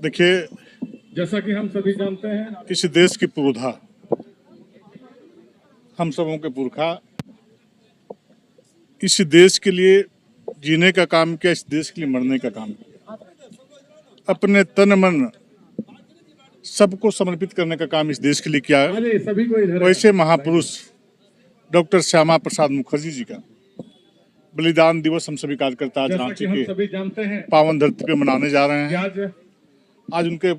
देखिए, जैसा कि हम सभी जानते हैं, इस देश की पुरोधा, हम सबों के पुरखा इस देश के लिए जीने का काम किया, इस देश के लिए मरने का काम किया, अपने तन मन सबको समर्पित करने का काम इस देश के लिए किया है। अरे सभी को इधर वैसे महापुरुष डॉक्टर श्यामा प्रसाद मुखर्जी जी का बलिदान दिवस हम सभी कार्यकर्ता आज जैसा रांची कि हम के सभी जानते हैं पावन धरती पे मनाने जा रहे कि हैं। आज आज उनके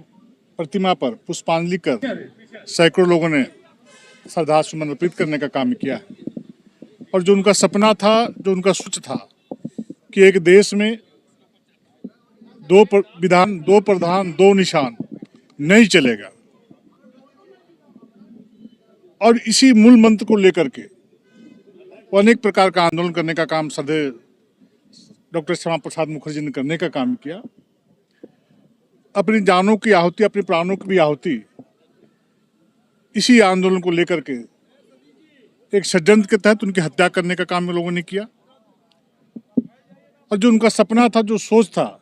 प्रतिमा पर पुष्पांजलि कर सैकड़ों लोगों ने श्रद्धासुमन अर्पित करने का काम किया है। और जो उनका सपना था, जो उनका सोच था कि एक देश में दो विधान, दो प्रधान, दो निशान नहीं चलेगा, और इसी मूल मंत्र को लेकर के वो अनेक प्रकार का आंदोलन करने का काम सदैव डॉक्टर श्यामा प्रसाद मुखर्जी ने करने का काम किया। अपनी जानों की आहुति, अपने प्राणों की भी आहुति इसी आंदोलन को लेकर के एक षड्यंत्र के तहत उनकी हत्या करने का काम लोगों ने किया। और जो उनका सपना था, जो सोच था,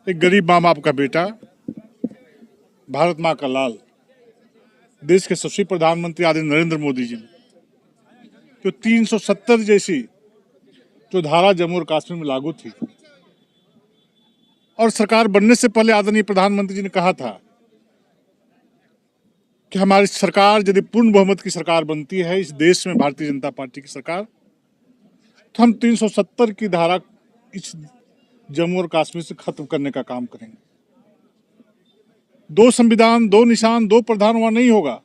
एक गरीब माँ बाप का बेटा, भारत माँ का लाल, देश के यशस्वी प्रधानमंत्री आदरणीय नरेंद्र मोदी जी ने जो 370 जैसी जो धारा जम्मू और कश्मीर में लागू थी, और सरकार बनने से पहले आदरणीय प्रधानमंत्री जी ने कहा था कि हमारी सरकार यदि पूर्ण बहुमत की सरकार बनती है इस देश में, भारतीय जनता पार्टी की सरकार, तो हम 370 की धारा इस जम्मू और कश्मीर से खत्म करने का काम करेंगे। दो संविधान, दो निशान, दो प्रधान वहां नहीं होगा।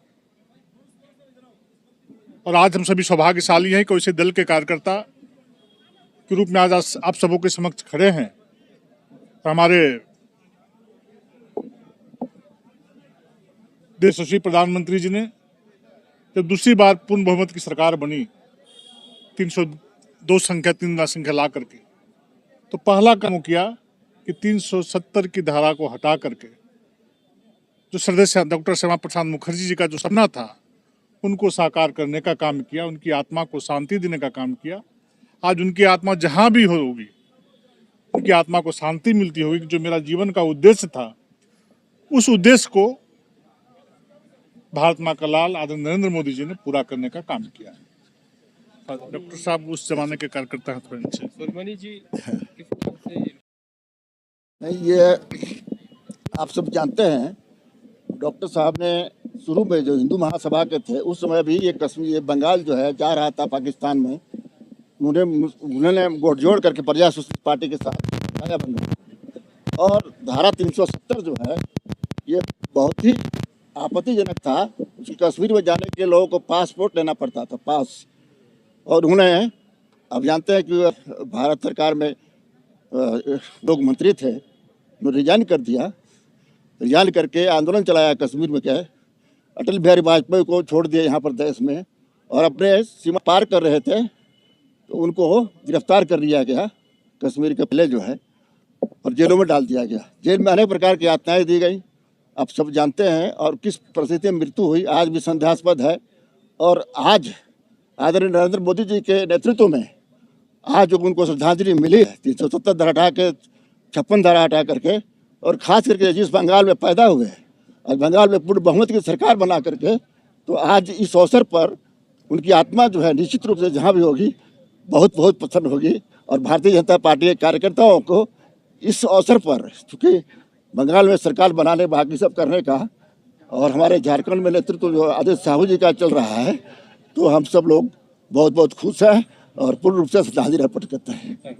और आज हम सभी सौभाग्यशाली हैं कि वैसे दल के कार्यकर्ता के रूप में आज आप सबों के समक्ष खड़े हैं। तो हमारे देश यशस्वी प्रधानमंत्री जी ने जब दूसरी बार पूर्ण बहुमत की सरकार बनी, 302 संख्या, 3 संख्या ला करके, तो पहला काम किया कि 370 की धारा को हटा करके जो श्रद्धेय डॉक्टर श्यामा प्रसाद मुखर्जी जी का जो सपना था उनको साकार करने का काम किया, उनकी आत्मा को शांति देने का काम किया। आज उनकी आत्मा जहां भी होगी, उनकी आत्मा को शांति मिलती होगी कि जो मेरा जीवन का उद्देश्य था, उस उद्देश्य को भारत माँ का लाल आदरणीय नरेंद्र मोदी जी ने पूरा करने का काम किया है। डॉक्टर साहब उस जमाने के कार्यकर्ता हैं, थोड़े नीचे। सुरमनी जी नहीं, ये आप सब जानते हैं, डॉक्टर साहब ने शुरू में जो हिंदू महासभा के थे उस समय भी ये कश्मीर, ये बंगाल जो है जा रहा था पाकिस्तान में, उन्होंने गठजोड़ करके प्रजा सोशलिस्ट पार्टी के साथ आया बंगाल। और धारा 370 जो है ये बहुत ही आपत्तिजनक था। उसकी कश्मीर में जाने के लोगों को पासपोर्ट लेना पड़ता था, पास। और उन्हें, अब जानते हैं कि भारत सरकार में लोग मंत्री थे, उन्होंने रिजाइन कर दिया। रिजाइन करके आंदोलन चलाया कश्मीर में, क्या अटल बिहारी वाजपेयी को छोड़ दिया यहाँ पर देश में, और अपने सीमा पार कर रहे थे तो उनको गिरफ्तार कर लिया गया कश्मीर के पहले जो है, और जेलों में डाल दिया गया। जेल में अनेक प्रकार की यातनाएं दी गई, आप सब जानते हैं। और किस परिस्थिति में मृत्यु हुई आज भी संदेहास्पद है। और आज आदरणीय नरेंद्र मोदी जी के नेतृत्व में आज जो उनको श्रद्धांजलि मिली है, 370 धारा हटा के 56 धारा हटा करके, और खास करके जिस बंगाल में पैदा हुए और बंगाल में पूर्ण बहुमत की सरकार बना करके, तो आज इस अवसर पर उनकी आत्मा जो है निश्चित रूप से जहाँ भी होगी बहुत बहुत प्रसन्न होगी। और भारतीय जनता पार्टी के कार्यकर्ताओं को इस अवसर पर, चूँकि बंगाल में सरकार बनाने बाकी सब करने का, और हमारे झारखंड में नेतृत्व जो आदित्य साहू जी का चल रहा है, तो हम सब लोग बहुत बहुत खुश हैं और पूर्ण रूप से श्रद्धांजलि अर्पित करते हैं।